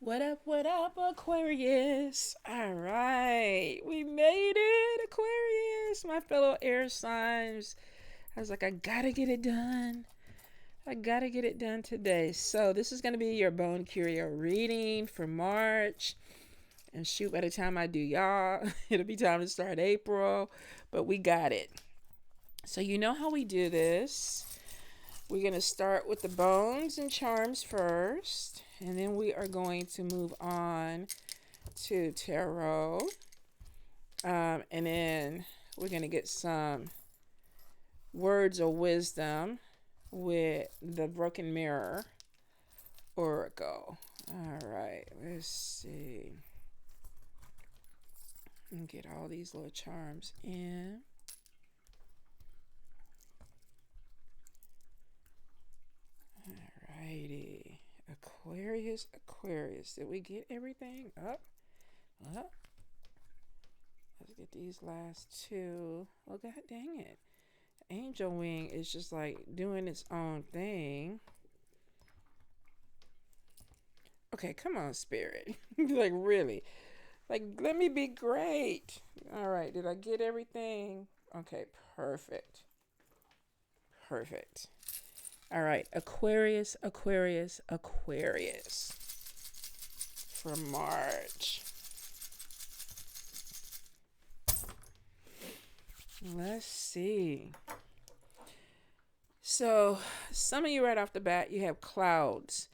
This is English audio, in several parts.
What up, Aquarius? All right, we made it, Aquarius, my fellow air signs. I was like, I gotta get it done. I gotta get it done today. So, this is gonna be your Bone Curio reading for March. And shoot, by the time I do y'all, it'll be time to start April. But we got it. So, you know how we do this. We're going to start with the bones and charms first, and then we are going to move on to tarot. And then we're going to get some words of wisdom with the Broken Mirror Oracle. All right, let's see. And get all these little charms in. Alrighty. Aquarius. Did we get everything? Up. Let's get these last two. Oh, god dang it. Angel Wing is just like doing its own thing. Okay, come on, Spirit. Like, really. Like, let me be great. Alright, did I get everything? Okay, perfect. All right, Aquarius for March. Let's see. So, some of you right off the bat, you have clouds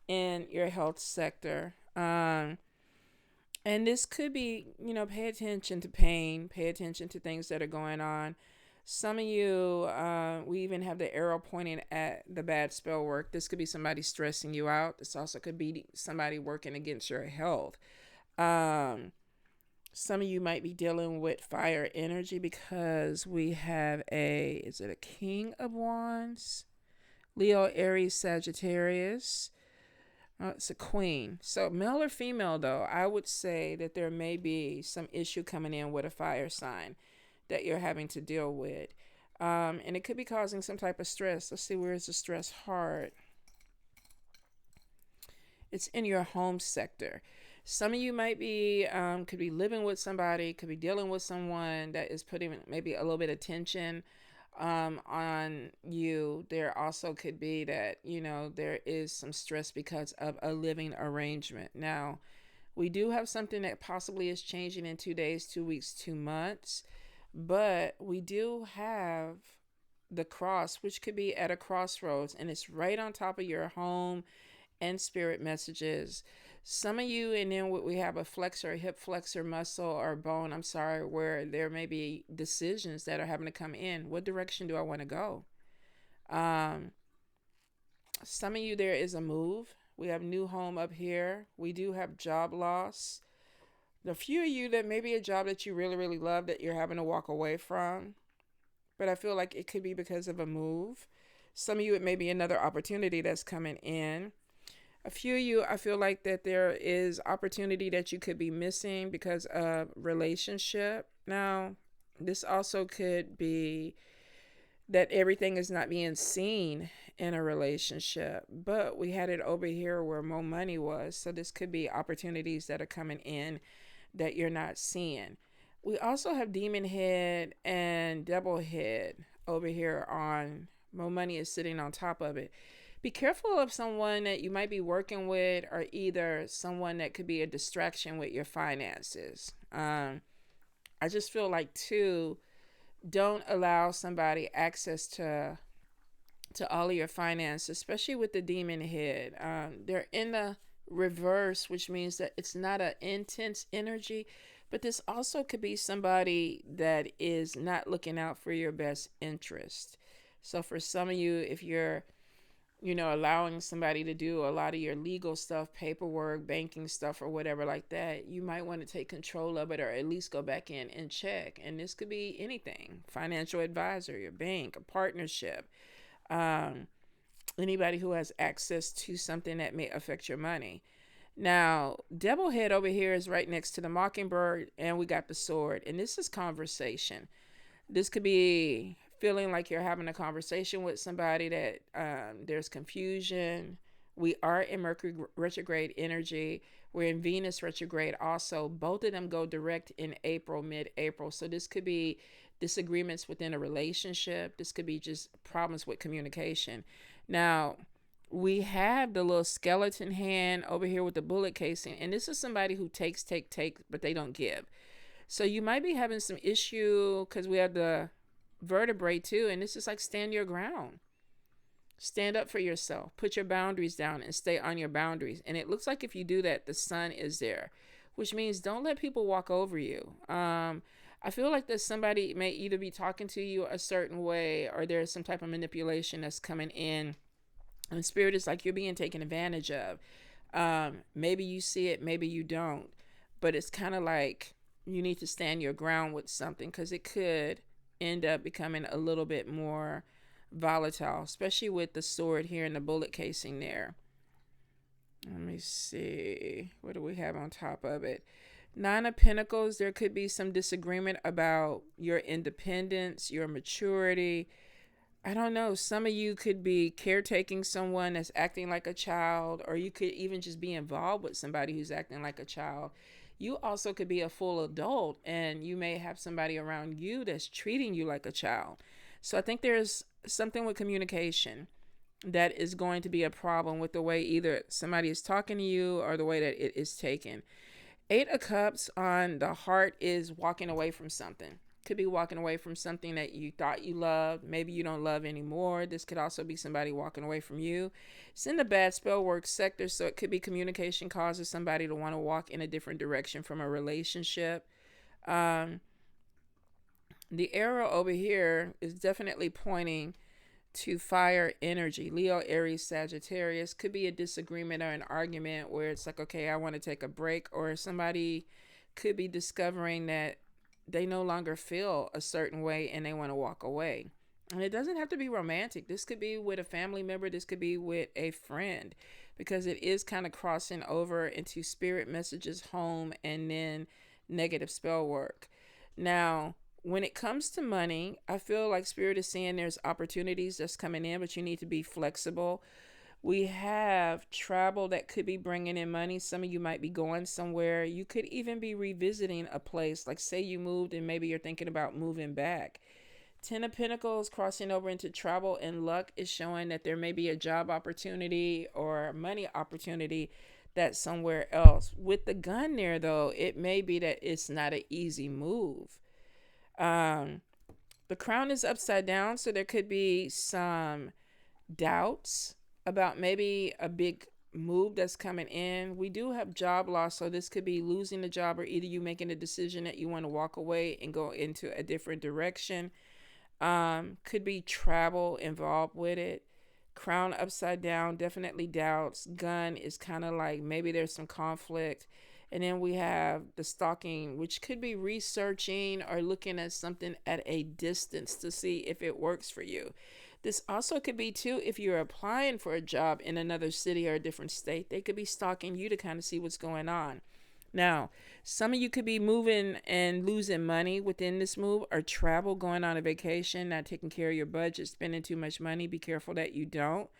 in your health sector. And this could be, pay attention to pain, pay attention to things that are going on. Some of you, we even have the arrow pointing at the bad spell work. This could be somebody stressing you out. This also could be somebody working against your health. Some of you might be dealing with fire energy because we have is it a King of Wands? Leo, Aries, Sagittarius. It's a queen. So male or female, though, I would say that there may be some issue coming in with a fire sign that you're having to deal with. And it could be causing some type of stress. Let's see, where is the stress heart? It's in your home sector. Some of you might be, could be living with somebody, could be dealing with someone that is putting maybe a little bit of tension on you. There also could be that, there is some stress because of a living arrangement. Now, we do have something that possibly is changing in 2 days, 2 weeks, 2 months. But we do have the cross, which could be at a crossroads, and it's right on top of your home and spirit messages. Some of you, and then we have a flexor, a hip flexor muscle or bone, where there may be decisions that are having to come in. What direction do I want to go? Some of you, there is a move. We have new home up here. We do have job loss. The few of you that maybe a job that you really, really love that you're having to walk away from. But I feel like it could be because of a move. Some of you, it may be another opportunity that's coming in. A few of you, I feel like that there is opportunity that you could be missing because of relationship. Now, this also could be that everything is not being seen in a relationship. But we had it over here where more money was. So this could be opportunities that are coming in that you're not seeing. We also have demon head and devil head over here on more money is sitting on top of it. Be careful of someone that you might be working with, or either someone that could be a distraction with your finances. I just feel like too, don't allow somebody access to all of your finances, especially with the demon head. They're in the reverse, which means that it's not an intense energy, but this also could be somebody that is not looking out for your best interest. So for some of you, if you're allowing somebody to do a lot of your legal stuff, paperwork, banking stuff, or whatever like that, you might want to take control of it, or at least go back in and check. And this could be anything: financial advisor, your bank, a partnership, anybody who has access to something that may affect your money. Now, devil head over here is right next to the mockingbird, and we got the sword. And this is conversation. This could be feeling like you're having a conversation with somebody that there's confusion We are in Mercury retrograde energy. We're in Venus retrograde also. Both of them go direct in April, mid-April. So this could be disagreements within a relationship. This could be just problems with communication. Now, we have the little skeleton hand over here with the bullet casing. And this is somebody who takes, but they don't give. So you might be having some issue because we have the vertebrae too. And this is like stand your ground. Stand up for yourself. Put your boundaries down and stay on your boundaries. And it looks like if you do that, the sun is there, which means don't let people walk over you. I feel like that somebody may either be talking to you a certain way or there's some type of manipulation that's coming in. And spirit is like you're being taken advantage of. Maybe you see it, maybe you don't. But it's kind of like you need to stand your ground with something because it could end up becoming a little bit more volatile, especially with the sword here and the bullet casing there. Let me see. What do we have on top of it? Nine of Pentacles. There could be some disagreement about your independence, your maturity. I don't know. Some of you could be caretaking someone that's acting like a child, or you could even just be involved with somebody who's acting like a child. You also could be a full adult and you may have somebody around you that's treating you like a child. So I think there's something with communication that is going to be a problem with the way either somebody is talking to you or the way that it is taken. 8 of Cups on the heart is walking away from something. Could be walking away from something that you thought you loved. Maybe you don't love anymore. This could also be somebody walking away from you. It's in the bad spell work sector, so it could be communication causes somebody to want to walk in a different direction from a relationship. The arrow over here is definitely pointing to fire energy. Leo, Aries, Sagittarius. Could be a disagreement or an argument where it's like, okay, I want to take a break, or somebody could be discovering that they no longer feel a certain way and they want to walk away. And it doesn't have to be romantic. This could be with a family member. This could be with a friend, because it is kind of crossing over into spirit messages, home, and then negative spell work. Now, when it comes to money, I feel like spirit is saying there's opportunities that's coming in, but you need to be flexible. We have travel that could be bringing in money. Some of you might be going somewhere. You could even be revisiting a place. Like say you moved and maybe you're thinking about moving back. 10 of Pentacles crossing over into travel and luck is showing that there may be a job opportunity or money opportunity that's somewhere else. With the gun there, though, it may be that it's not an easy move. The crown is upside down, so there could be some doubts about maybe a big move that's coming in. We do have job loss, so this could be losing the job or either you making a decision that you want to walk away and go into a different direction. Could be travel involved with it. Crown upside down, definitely doubts. Gun is kind of like maybe there's some conflict. And then we have the stalking, which could be researching or looking at something at a distance to see if it works for you. This also could be, too, if you're applying for a job in another city or a different state, they could be stalking you to kind of see what's going on. Now, some of you could be moving and losing money within this move, or travel, going on a vacation, not taking care of your budget, spending too much money. Be careful that you don't.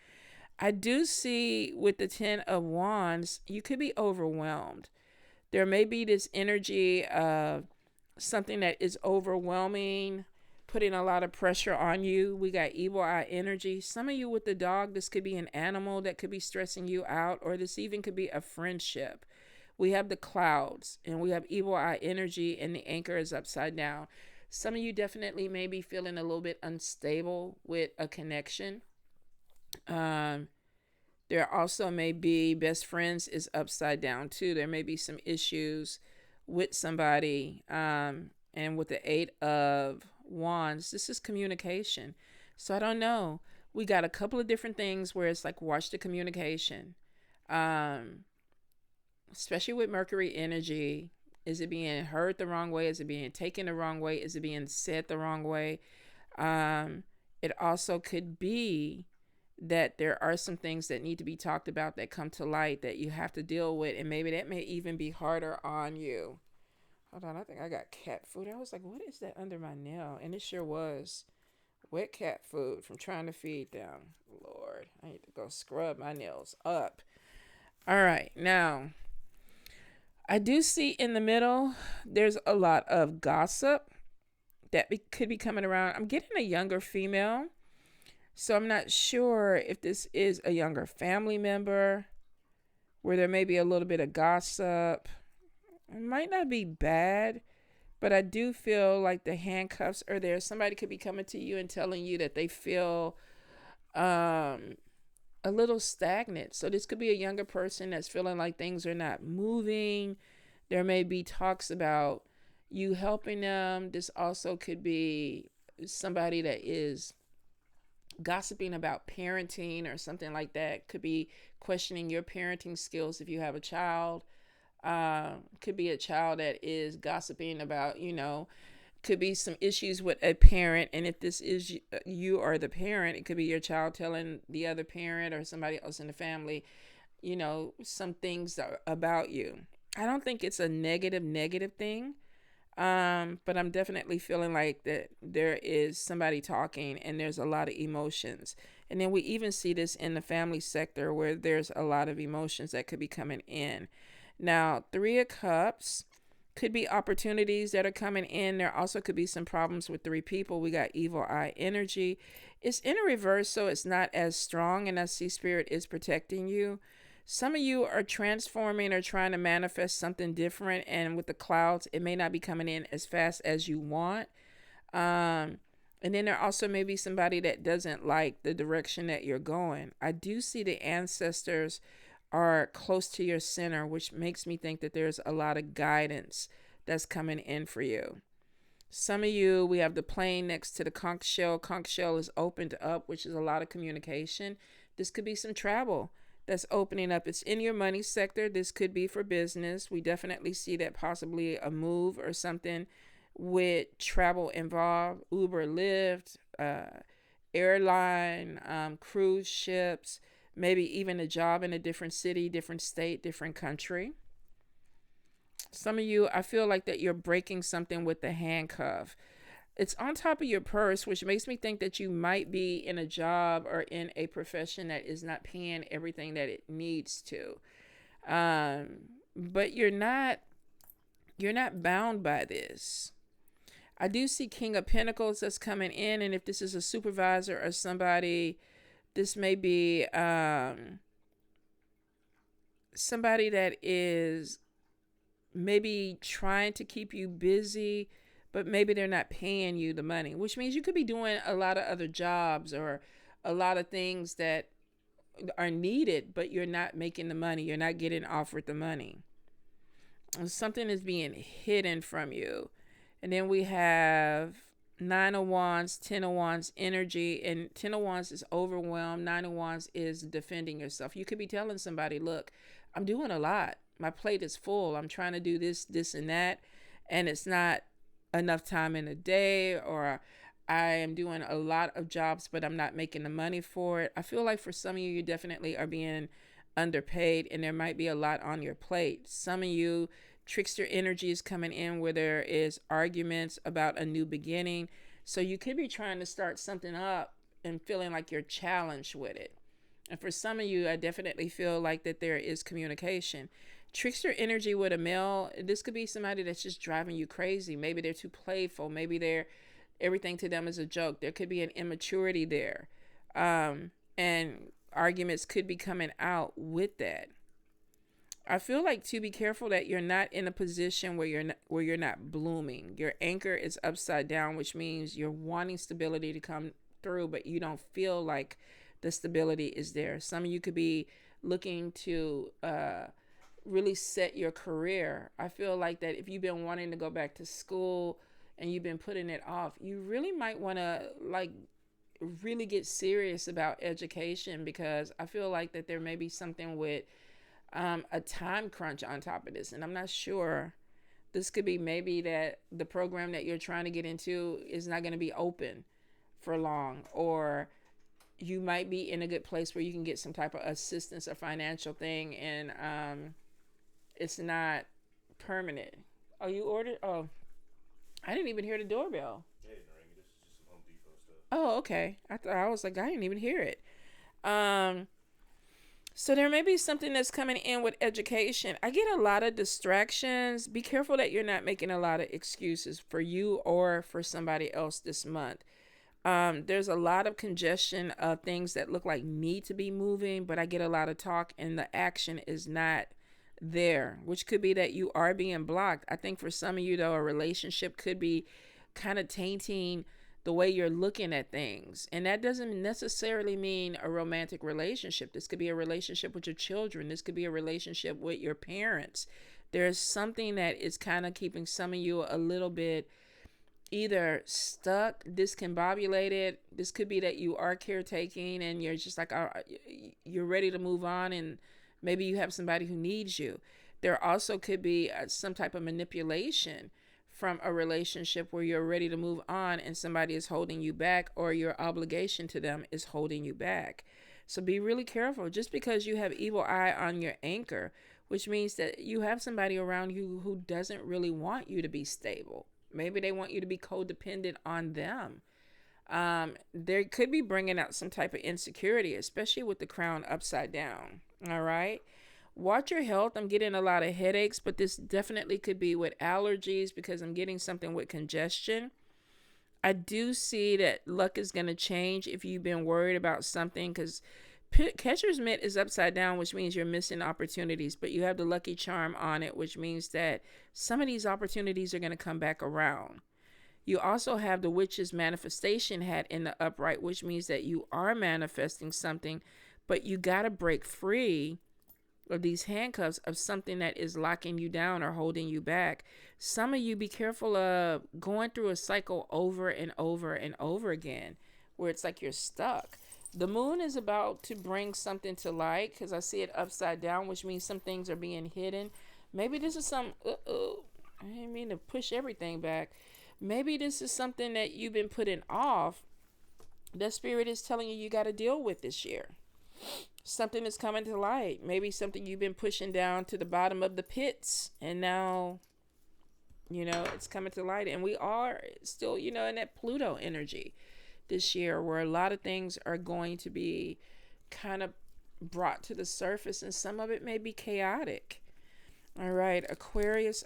I do see with the 10 of Wands, you could be overwhelmed. There may be this energy of something that is overwhelming, putting a lot of pressure on you. We got evil eye energy. Some of you with the dog, this could be an animal that could be stressing you out, or this even could be a friendship. We have the clouds and we have evil eye energy, and the anchor is upside down. Some of you definitely may be feeling a little bit unstable with a connection. There also may be best friends is upside down too. There may be some issues with somebody. And with the 8 of Wands, this is communication. So I don't know. We got a couple of different things where it's like watch the communication. Especially with Mercury energy. Is it being heard the wrong way? Is it being taken the wrong way? Is it being said the wrong way? It also could be that there are some things that need to be talked about that come to light that you have to deal with, and maybe that may even be harder on you. Hold on, I think I got cat food. I was like, what is that under my nail? And it sure was. Wet cat food from trying to feed them. Lord, I need to go scrub my nails up. All right, now I do see in the middle there's a lot of gossip that could be coming around. I'm getting a younger female, so I'm not sure if this is a younger family member where there may be a little bit of gossip. It might not be bad, but I do feel like the handcuffs are there. Somebody could be coming to you and telling you that they feel a little stagnant. So this could be a younger person that's feeling like things are not moving. There may be talks about you helping them. This also could be somebody that is gossiping about parenting or something like that. Could be questioning your parenting skills if you have a child. Could be a child that is gossiping about, could be some issues with a parent. And if this is you or the parent, it could be your child telling the other parent or somebody else in the family, some things about you. I don't think it's a negative thing. But I'm definitely feeling like that there is somebody talking and there's a lot of emotions. And then we even see this in the family sector where there's a lot of emotions that could be coming in. Now, 3 of Cups could be opportunities that are coming in. There also could be some problems with 3 people. We got evil eye energy. It's in a reverse, so it's not as strong, and I see Spirit is protecting you. Some of you are transforming or trying to manifest something different, and with the clouds, it may not be coming in as fast as you want. And then there also may be somebody that doesn't like the direction that you're going. I do see the ancestors are close to your center, which makes me think that there's a lot of guidance that's coming in for you. Some of you, we have the plane next to the conch shell. Conch shell is opened up, which is a lot of communication. This could be some travel that's opening up. It's in your money sector. This could be for business. We definitely see that possibly a move or something with travel involved. Uber, Lyft, airline, cruise ships, maybe even a job in a different city, different state, different country. Some of you, I feel like that you're breaking something with the handcuff. It's on top of your purse, which makes me think that you might be in a job or in a profession that is not paying everything that it needs to. But you're not bound by this. I do see King of Pentacles that's coming in, and if this is a supervisor or somebody, this may be somebody that is maybe trying to keep you busy, but maybe they're not paying you the money, which means you could be doing a lot of other jobs or a lot of things that are needed, but you're not making the money. You're not getting offered the money. Something is being hidden from you. And then we have 9 of Wands, 10 of Wands energy, and 10 of Wands is overwhelmed. 9 of Wands is defending yourself. You could be telling somebody, look, I'm doing a lot. My plate is full. I'm trying to do this, and that, and it's not enough time in a day, or I am doing a lot of jobs, but I'm not making the money for it. I feel like for some of you, you definitely are being underpaid, and there might be a lot on your plate. Some of you, trickster energy is coming in where there is arguments about a new beginning. So you could be trying to start something up and feeling like you're challenged with it. And for some of you, I definitely feel like that there is communication. Trickster energy with a male, this could be somebody that's just driving you crazy. Maybe they're too playful. Maybe everything to them is a joke. There could be an immaturity there. And arguments could be coming out with that. I feel like to be careful that you're not in a position where you're not blooming. Your anchor is upside down, which means you're wanting stability to come through, but you don't feel like the stability is there. Some of you could be looking to really set your career. I feel like that if you've been wanting to go back to school and you've been putting it off, you really might want to really get serious about education, because I feel like that there may be something with a time crunch on top of this, and I'm not sure. This could be maybe that the program that you're trying to get into is not going to be open for long, or you might be in a good place where you can get some type of assistance or financial thing, and it's not permanent. Oh, you ordered? Oh, I didn't even hear the doorbell. Yeah, it didn't ring. This is just some Home Depot stuff. Oh, okay. I was like, I didn't even hear it. Um, so there may be something that's coming in with education. I get a lot of distractions. Be careful that you're not making a lot of excuses for you or for somebody else this month. There's a lot of congestion of things that look like need to be moving, but I get a lot of talk and the action is not there, which could be that you are being blocked. I think for some of you, though, a relationship could be kind of tainting the way you're looking at things. And that doesn't necessarily mean a romantic relationship. This could be a relationship with your children. This could be a relationship with your parents. There's something that is kind of keeping some of you a little bit either stuck, discombobulated. This could be that you are caretaking and you're just like, you're ready to move on, and maybe you have somebody who needs you. There also could be some type of manipulation from a relationship where you're ready to move on and somebody is holding you back, or your obligation to them is holding you back. So be really careful. Just because you have evil eye on your anchor, which means that you have somebody around you who doesn't really want you to be stable. Maybe they want you to be codependent on them. They could be bringing out some type of insecurity, especially with the crown upside down. All right. Watch your health. I'm getting a lot of headaches, but this definitely could be with allergies because I'm getting something with congestion. I do see that luck is going to change if you've been worried about something, because catcher's mitt is upside down, which means you're missing opportunities, but you have the lucky charm on it, which means that some of these opportunities are going to come back around. You also have the witch's manifestation hat in the upright, which means that you are manifesting something, but you got to break free of these handcuffs of something that is locking you down or holding you back. Some of you, be careful of going through a cycle over and over and over again, where it's like you're stuck. The moon is about to bring something to light, because I see it upside down, which means some things are being hidden. Maybe this is some, I didn't mean to push everything back. Maybe this is something that you've been putting off that spirit is telling you got to deal with this year. Something is coming to light. Maybe something you've been pushing down to the bottom of the pits, and now, it's coming to light. And we are still, in that Pluto energy this year, where a lot of things are going to be kind of brought to the surface, and some of it may be chaotic. All right, Aquarius.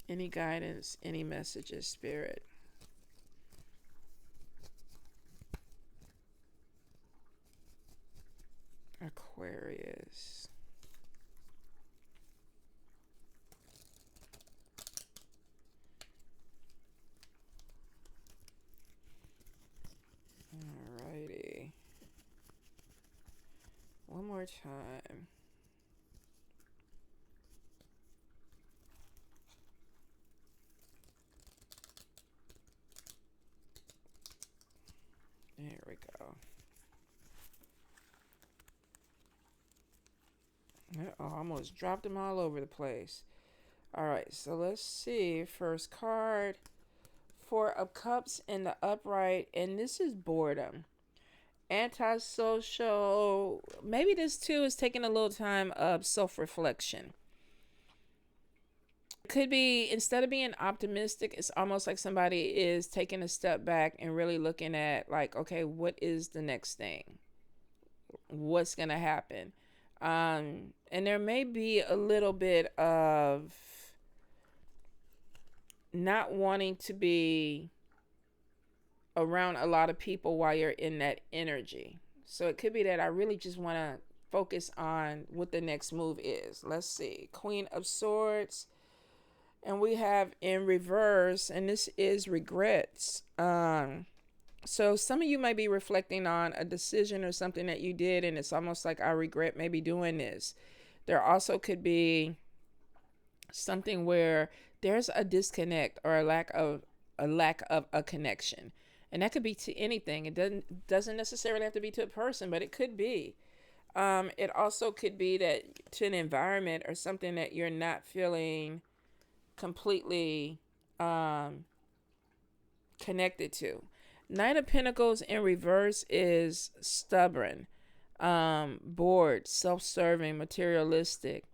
Any guidance, any messages, Spirit? Aquarius. Alrighty. One more time. There we go. I almost dropped them all over the place. All right, so let's see. First card, Four of Cups in the upright, and this is boredom. Antisocial. Maybe this too is taking a little time of self-reflection. Could be, instead of being optimistic, it's almost like somebody is taking a step back and really looking at, like, okay, what is the next thing? What's going to happen? And there may be a little bit of not wanting to be around a lot of people while you're in that energy. So it could be that I really just want to focus on what the next move is. Let's see. Queen of Swords. And we have in reverse, and this is regrets. So some of you might be reflecting on a decision or something that you did, and it's almost like, I regret maybe doing this. There also could be something where there's a disconnect or a lack of a connection. And that could be to anything. It doesn't necessarily have to be to a person, but it could be. It also could be that to an environment or something that you're not feeling completely connected to. Knight of Pentacles in reverse is stubborn, bored, self-serving, materialistic.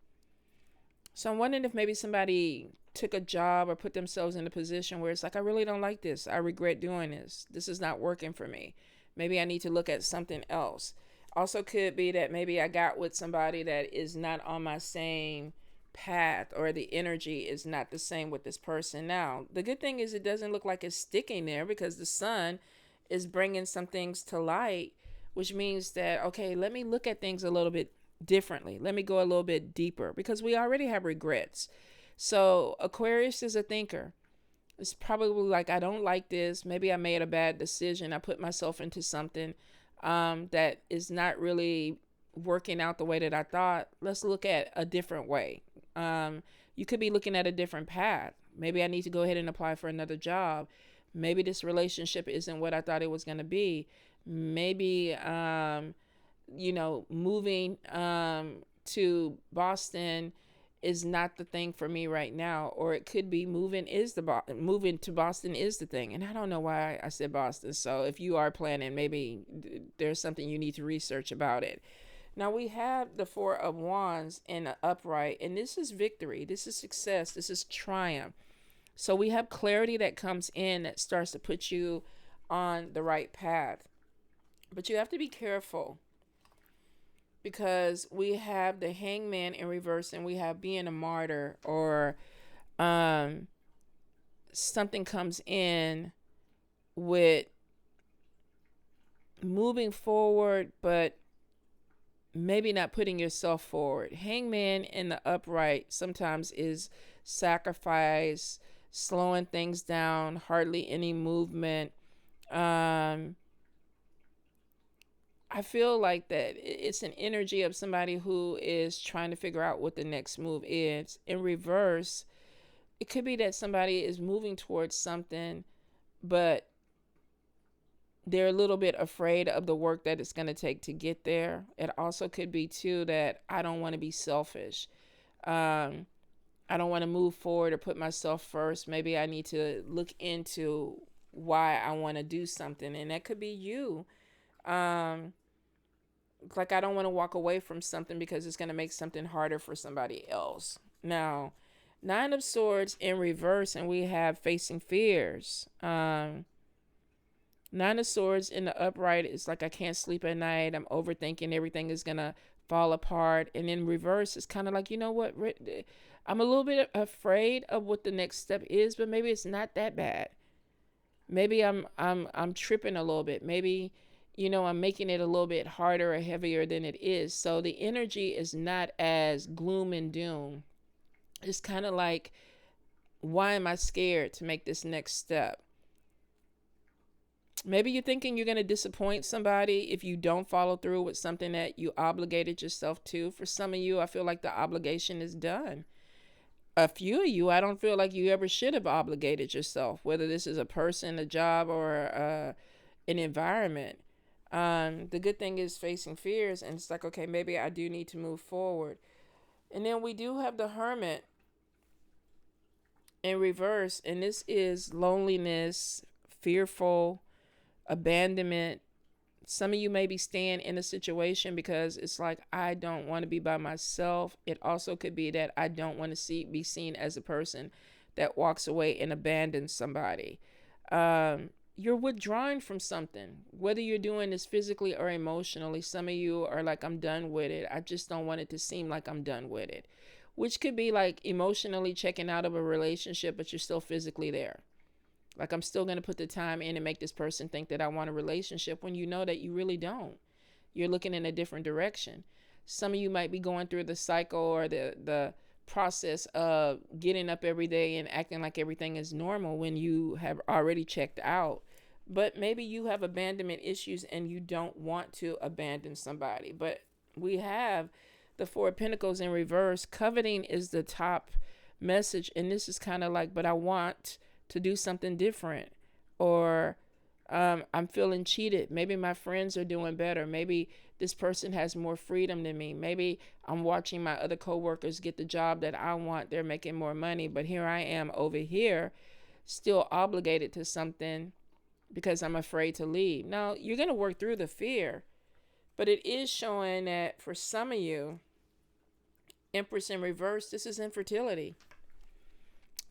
So I'm wondering if maybe somebody took a job or put themselves in a position where it's like, I really don't like this. I regret doing this. This is not working for me. Maybe I need to look at something else. Also could be that maybe I got with somebody that is not on my same path, or the energy is not the same with this person. Now, the good thing is it doesn't look like it's sticking there, because the sun is bringing some things to light, which means that, okay, let me look at things a little bit differently. Let me go a little bit deeper, because we already have regrets. So Aquarius is a thinker. It's probably like, I don't like this. Maybe I made a bad decision. I put myself into something that is not really working out the way that I thought. Let's look at a different way. You could be looking at a different path. Maybe I need to go ahead and apply for another job. Maybe this relationship isn't what I thought it was going to be. Maybe, moving to Boston is not the thing for me right now. Or it could be moving to Boston is the thing. And I don't know why I said Boston. So if you are planning, maybe there's something you need to research about it. Now we have the Four of Wands in the upright, and this is victory. This is success. This is triumph. So we have clarity that comes in that starts to put you on the right path. But you have to be careful, because we have the Hangman in reverse, and we have being a martyr, or something comes in with moving forward, but maybe not putting yourself forward. Hangman in the upright sometimes is sacrifice, slowing things down, hardly any movement. I feel like that it's an energy of somebody who is trying to figure out what the next move is. In reverse, it could be that somebody is moving towards something, but they're a little bit afraid of the work that it's going to take to get there. It also could be too that I don't want to be selfish. I don't want to move forward or put myself first. Maybe I need to look into why I want to do something. And that could be you. Like, I don't want to walk away from something because it's going to make something harder for somebody else. Now, Nine of Swords in reverse, and we have facing fears. Nine of Swords in the upright is like, I can't sleep at night. I'm overthinking. Everything is going to fall apart. And in reverse, it's kind of like, you know what? I'm a little bit afraid of what the next step is, but maybe it's not that bad. Maybe I'm tripping a little bit. Maybe, I'm making it a little bit harder or heavier than it is. So the energy is not as gloom and doom. It's kind of like, why am I scared to make this next step? Maybe you're thinking you're going to disappoint somebody if you don't follow through with something that you obligated yourself to. For some of you, I feel like the obligation is done. A few of you, I don't feel like you ever should have obligated yourself, whether this is a person, a job, or an environment. The good thing is facing fears, and it's like, okay, maybe I do need to move forward. And then we do have the Hermit in reverse, and this is loneliness, fearful, abandonment. Some of you may be staying in a situation because it's like, I don't want to be by myself. It also could be that I don't want to be seen as a person that walks away and abandons somebody. You're withdrawing from something, whether you're doing this physically or emotionally. Some of you are like, I'm done with it. I just don't want it to seem like I'm done with it, which could be like emotionally checking out of a relationship, but you're still physically there. Like, I'm still going to put the time in and make this person think that I want a relationship, when you know that you really don't. You're looking in a different direction. Some of you might be going through the cycle or the process of getting up every day and acting like everything is normal when you have already checked out. But maybe you have abandonment issues and you don't want to abandon somebody. But we have the Four of Pentacles in reverse. Coveting is the top message. And this is kind of like, but I want to do something different, or I'm feeling cheated. Maybe my friends are doing better. Maybe this person has more freedom than me. Maybe I'm watching my other coworkers get the job that I want. They're making more money, but here I am over here still obligated to something because I'm afraid to leave. Now, you're going to work through the fear, but it is showing that for some of you, Empress in reverse, this is infertility.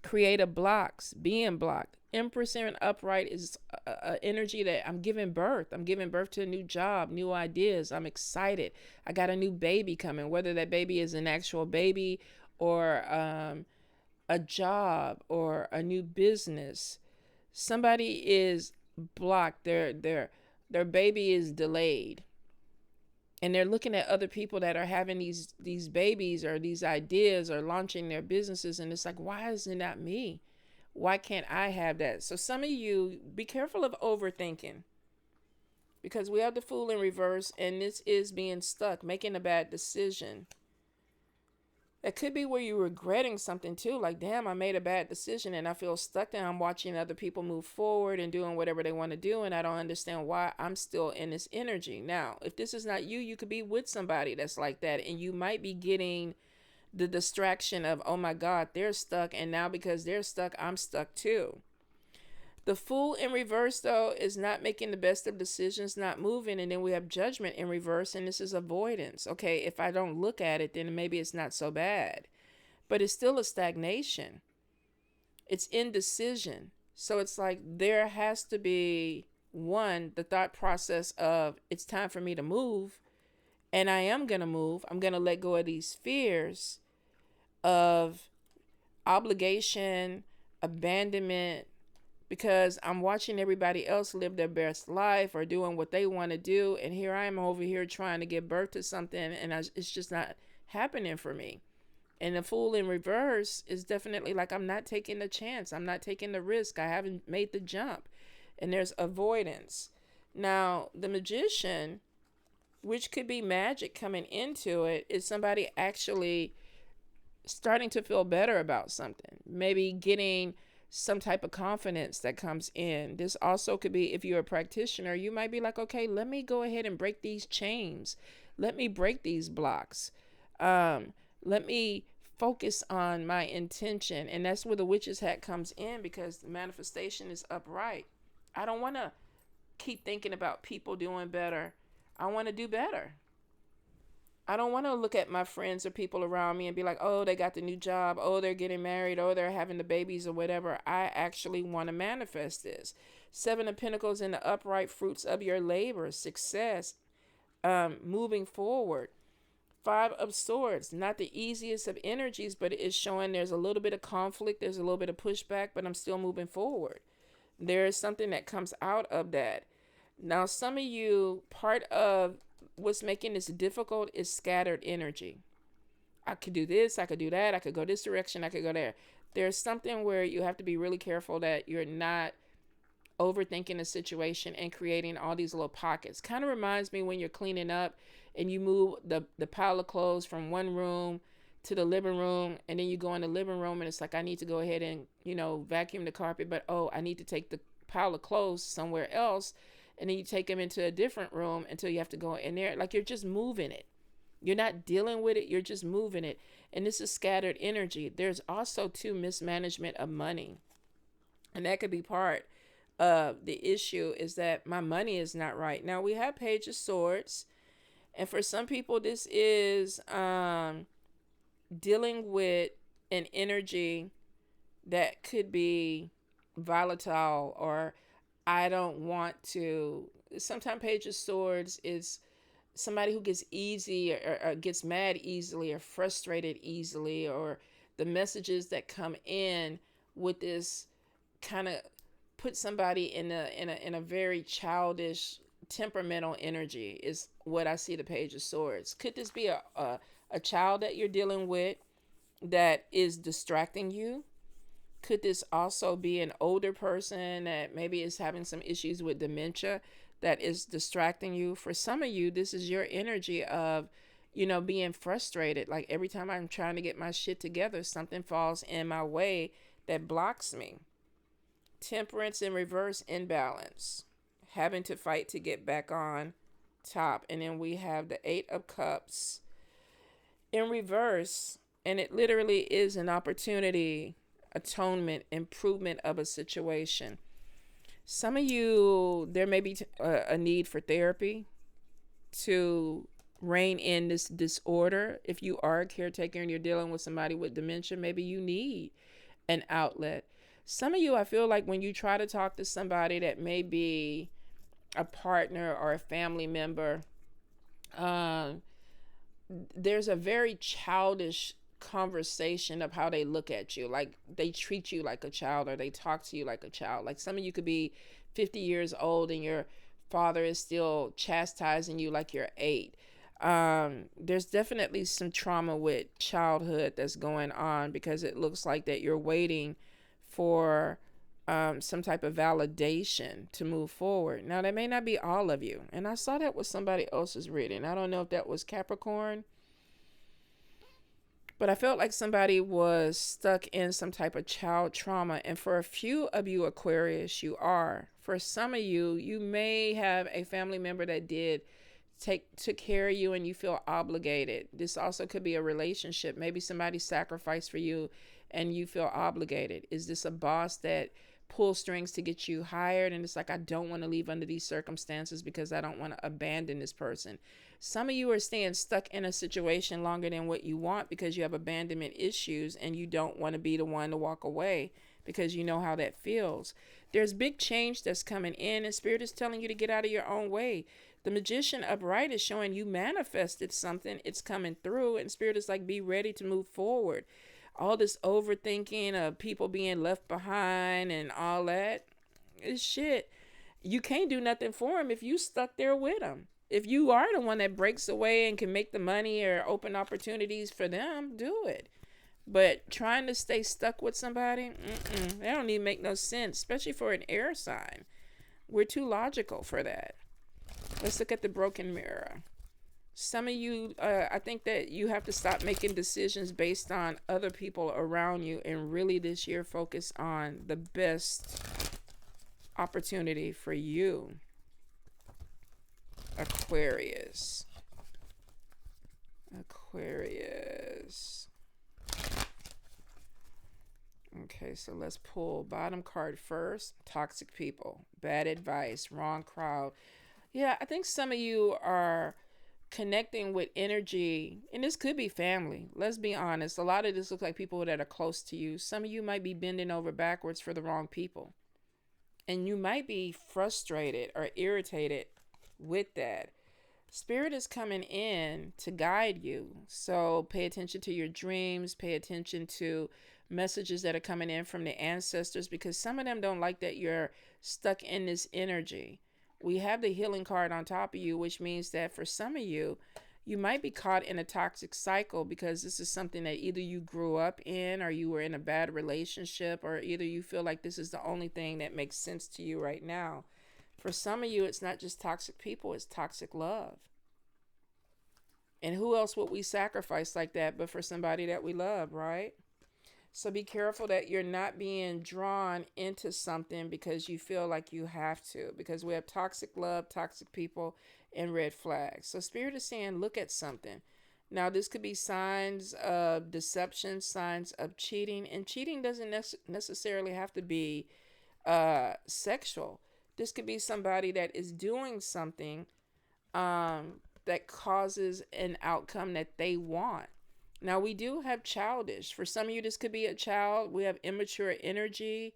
creative blocks, being blocked. Empress and upright is a energy that I'm giving birth. I'm giving birth to a new job, new ideas. I'm excited. I got a new baby coming, whether that baby is an actual baby or a job or a new business. Somebody is blocked. Their baby is delayed. And they're looking at other people that are having these babies or these ideas or launching their businesses, and it's like, why is it not me? Why can't I have that? So some of you, be careful of overthinking, because we have the Fool in reverse, and this is being stuck, making a bad decision. That could be where you're regretting something too. Like, damn, I made a bad decision and I feel stuck there. I'm watching other people move forward and doing whatever they want to do, and I don't understand why I'm still in this energy. Now, if this is not you, you could be with somebody that's like that, and you might be getting the distraction of, oh my God, they're stuck, and now because they're stuck, I'm stuck too. The Fool in reverse, though, is not making the best of decisions, not moving. And then we have Judgment in reverse, and this is avoidance. Okay, if I don't look at it, then maybe it's not so bad. But it's still a stagnation. It's indecision. So it's like there has to be, one, the thought process of it's time for me to move. And I am going to move. I'm going to let go of these fears of obligation, abandonment, because I'm watching everybody else live their best life or doing what they want to do. And here I am over here trying to give birth to something, and it's just not happening for me. And the Fool in reverse is definitely like, I'm not taking the chance. I'm not taking the risk. I haven't made the jump. And there's avoidance. Now, the Magician, which could be magic coming into it, is somebody actually starting to feel better about something. Maybe getting some type of confidence that comes in. This also could be, if you're a practitioner, you might be like, okay, let me go ahead and break these chains. Let me break these blocks. Let me focus on my intention. And that's where the witch's hat comes in, because the manifestation is upright. I don't want to keep thinking about people doing better. I want to do better. I don't want to look at my friends or people around me and be like, oh, they got the new job. Oh, they're getting married. Oh, they're having the babies or whatever. I actually want to manifest this. 7 of Pentacles in the upright, fruits of your labor, success, moving forward. 5 of Swords, not the easiest of energies, but it is showing there's a little bit of conflict. There's a little bit of pushback, but I'm still moving forward. There is something that comes out of that. Now, some of you, part of what's making this difficult is scattered energy. I could do this, I could do that, I could go this direction, I could go there. There's something where you have to be really careful that you're not overthinking a situation and creating all these little pockets. Kind of reminds me when you're cleaning up and you move the pile of clothes from one room to the living room, and then you go in the living room and it's like, I need to go ahead and, vacuum the carpet, but I need to take the pile of clothes somewhere else. And then you take them into a different room until you have to go in there. Like, you're just moving it. You're not dealing with it. You're just moving it. And this is scattered energy. There's also, too, mismanagement of money. And that could be part of the issue, is that my money is not right. Now, we have Page of Swords. And for some people, this is dealing with an energy that could be volatile, or I don't want to. Sometimes Page of Swords is somebody who gets easy or gets mad easily or frustrated easily, or the messages that come in with this kind of put somebody in a very childish, temperamental energy is what I see the Page of Swords. Could this be a child that you're dealing with that is distracting you? Could this also be an older person that maybe is having some issues with dementia that is distracting you? For some of you, this is your energy of, being frustrated. Like, every time I'm trying to get my shit together, something falls in my way that blocks me. Temperance in reverse, imbalance. Having to fight to get back on top. And then we have the 8 of Cups in reverse. And it literally is an opportunity, atonement, improvement of a situation. Some of you, there may be a need for therapy to rein in this disorder. If you are a caretaker and you're dealing with somebody with dementia, maybe you need an outlet. Some of you, I feel like when you try to talk to somebody that may be a partner or a family member, um, there's a very childish conversation of how they look at you. Like they treat you like a child, or they talk to you like a child. Like some of you could be 50 years old and your father is still chastising you like you're 8. There's definitely some trauma with childhood that's going on, because it looks like that you're waiting for some type of validation to move forward. Now, that may not be all of you. And I saw that with somebody else's reading. I don't know if that was Capricorn, but I felt like somebody was stuck in some type of child trauma. And for a few of you, Aquarius, you are. For some of you, you may have a family member that took care of you and you feel obligated. This also could be a relationship. Maybe somebody sacrificed for you and you feel obligated. Is this a boss that pulls strings to get you hired, and it's like, I don't want to leave under these circumstances because I don't want to abandon this person? Some of you are staying stuck in a situation longer than what you want because you have abandonment issues and you don't want to be the one to walk away because you know how that feels. There's big change that's coming in, and Spirit is telling you to get out of your own way. The Magician upright is showing you manifested something. It's coming through, and Spirit is like, be ready to move forward. All this overthinking of people being left behind and all that is shit. You can't do nothing for them if you stuck there with them. If you are the one that breaks away and can make the money or open opportunities for them, do it. But trying to stay stuck with somebody, that don't even make no sense, especially for an air sign. We're too logical for that. Let's look at the broken mirror. Some of you, I think that you have to stop making decisions based on other people around you and really this year focus on the best opportunity for you. Aquarius. Okay, so let's pull bottom card first. Toxic people, bad advice, wrong crowd. Yeah, I think some of you are connecting with energy, and this could be family. Let's be honest. A lot of this looks like people that are close to you. Some of you might be bending over backwards for the wrong people, and you might be frustrated or irritated with that. Spirit is coming in to guide you. So pay attention to your dreams. Pay attention to messages that are coming in from the ancestors, because some of them don't like that you're stuck in this energy. We have the healing card on top of you, which means that for some of you, you might be caught in a toxic cycle because this is something that either you grew up in or you were in a bad relationship, or either you feel like this is the only thing that makes sense to you right now. For some of you, it's not just toxic people, it's toxic love. And who else would we sacrifice like that but for somebody that we love, right? So be careful that you're not being drawn into something because you feel like you have to, because we have toxic love, toxic people, and red flags. So Spirit is saying, look at something. Now, this could be signs of deception, signs of cheating, and cheating doesn't necessarily have to be sexual. This could be somebody that is doing something that causes an outcome that they want. Now, we do have childish. For some of you, this could be a child. We have immature energy,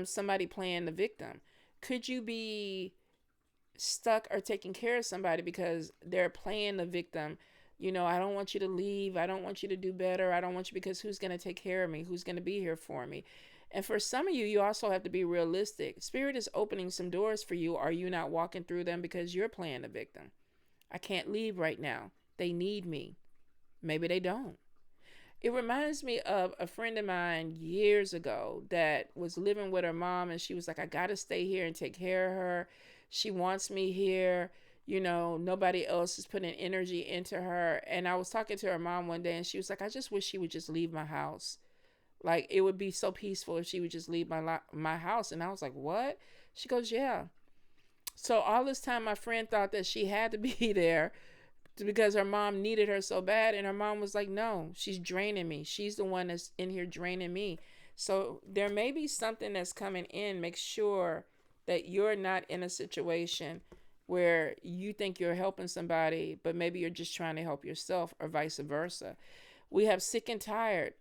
somebody playing the victim. Could you be stuck or taking care of somebody because they're playing the victim? You know, I don't want you to leave. I don't want you to do better. I don't want you, because who's going to take care of me? Who's going to be here for me? And for some of you, you also have to be realistic. Spirit is opening some doors for you. Are you not walking through them because you're playing the victim? I can't leave right now. They need me. Maybe they don't. It reminds me of a friend of mine years ago that was living with her mom, and she was like, I got to stay here and take care of her. She wants me here. You know, nobody else is putting energy into her. And I was talking to her mom one day, and she was like, I just wish she would just leave my house. Like, it would be so peaceful if she would just leave my house. And I was like, what? She goes, yeah. So all this time, my friend thought that she had to be there because her mom needed her so bad. And her mom was like, no, she's draining me. She's the one that's in here draining me. So there may be something that's coming in. Make sure that you're not in a situation where you think you're helping somebody, but maybe you're just trying to help yourself, or vice versa. We have sick and tired.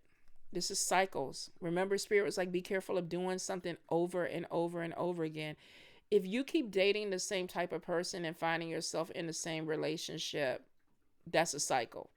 This is cycles. Remember, Spirit was like, be careful of doing something over and over and over again. If you keep dating the same type of person and finding yourself in the same relationship, that's a cycle.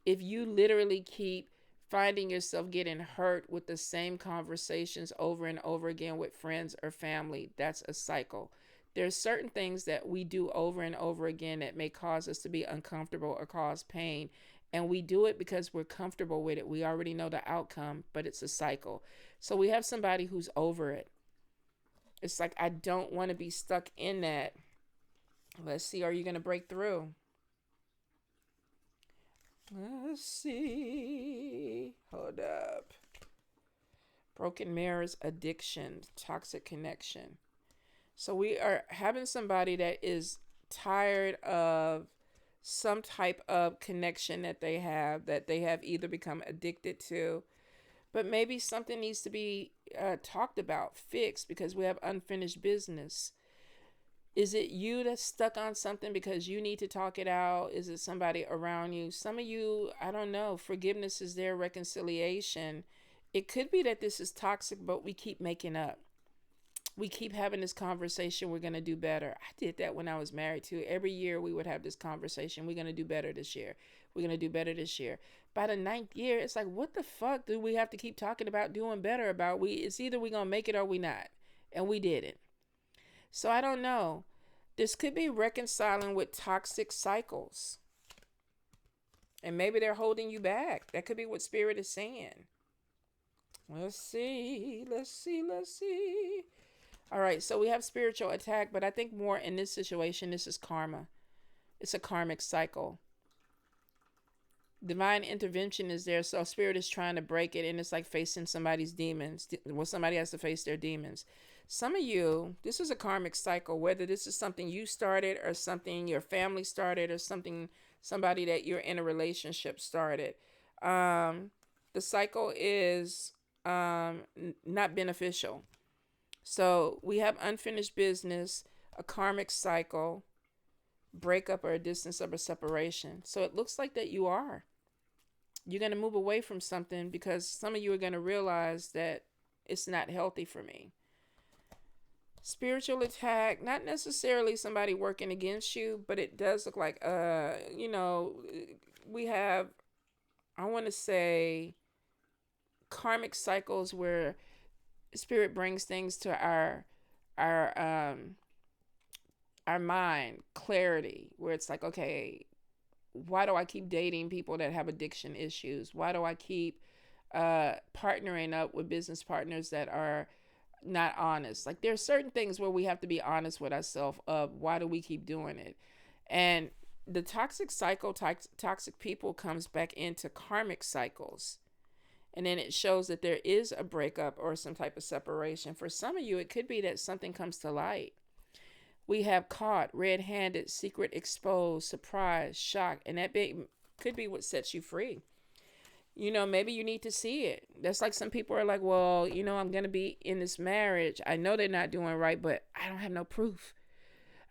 If you literally keep finding yourself getting hurt with the same conversations over and over again with friends or family, that's a cycle. There's certain things that we do over and over again that may cause us to be uncomfortable or cause pain. And we do it because we're comfortable with it. We already know the outcome, but it's a cycle. So we have somebody who's over it. It's like, I don't want to be stuck in that. Let's see, are you going to break through? Let's see. Hold up. Broken mirrors, addiction, toxic connection. So we are having somebody that is tired of some type of connection that they have either become addicted to, but maybe something needs to be talked about, fixed, because we have unfinished business. Is it you that's stuck on something because you need to talk it out? Is it somebody around you? Some of you, I don't know, forgiveness is their reconciliation. It could be that this is toxic, but we keep making up. We keep having this conversation. We're going to do better. I did that when I was married too. Every year we would have this conversation. We're going to do better this year. We're going to do better this year. By the 9th year, it's like, what the fuck do we have to keep talking about doing better about? It's either we're going to make it or we not. And we didn't. So I don't know. This could be reconciling with toxic cycles. And maybe they're holding you back. That could be what Spirit is saying. Let's see. All right, so we have spiritual attack, but I think more in this situation, this is karma. It's a karmic cycle. Divine intervention is there, so Spirit is trying to break it, and it's like facing somebody's demons. Well, somebody has to face their demons. Some of you, this is a karmic cycle, whether this is something you started or something your family started or somebody that you're in a relationship started. The cycle is not beneficial. So we have unfinished business, a karmic cycle, breakup or a distance of a separation. So it looks like that you're going to move away from something because some of you are going to realize that it's not healthy for me. Spiritual attack, not necessarily somebody working against you, but it does look like, we have, I want to say, karmic cycles where Spirit brings things to our mind, clarity, where it's like, okay, why do I keep dating people that have addiction issues? Why do I keep partnering up with business partners that are not honest? Like, there are certain things where we have to be honest with ourselves of why do we keep doing it? And the toxic cycle, toxic people comes back into karmic cycles. And then it shows that there is a breakup or some type of separation. For some of you, it could be that something comes to light. We have caught, red-handed, secret exposed, surprise, shock. And that could be what sets you free. Maybe you need to see it. That's like some people are like, well, I'm going to be in this marriage. I know they're not doing right, but I don't have no proof.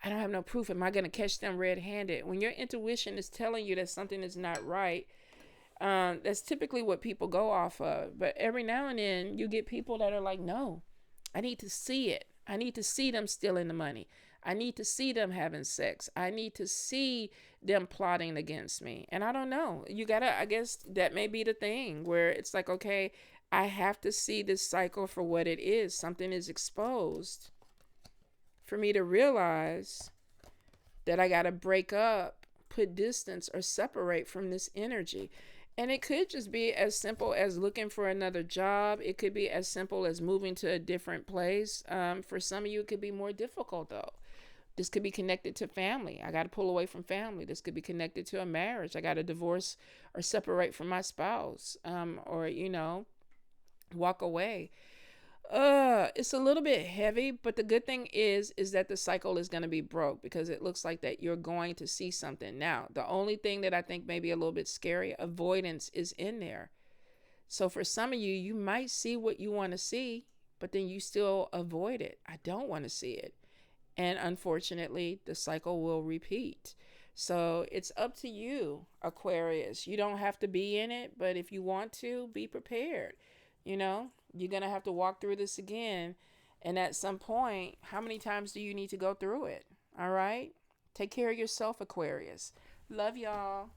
Am I going to catch them red-handed? When your intuition is telling you that something is not right, that's typically what people go off of. But every now and then you get people that are like, no, I need to see it. I need to see them stealing the money. I need to see them having sex. I need to see them plotting against me. And I don't know. I guess that may be the thing where it's like, okay, I have to see this cycle for what it is. Something is exposed for me to realize that I got to break up, put distance, or separate from this energy. And it could just be as simple as looking for another job. It could be as simple as moving to a different place. For some of you, it could be more difficult, though. This could be connected to family. I got to pull away from family. This could be connected to a marriage. I got to divorce or separate from my spouse, or walk away. It's a little bit heavy, but the good thing is that the cycle is going to be broke because it looks like that you're going to see something. Now, the only thing that I think may be a little bit scary, avoidance is in there. So for some of you, you might see what you want to see, but then you still avoid it. I don't want to see it. And unfortunately, the cycle will repeat. So it's up to you, Aquarius. You don't have to be in it, but if you want to, be prepared. You know, you're going to have to walk through this again. And at some point, how many times do you need to go through it? All right? Take care of yourself, Aquarius. Love y'all.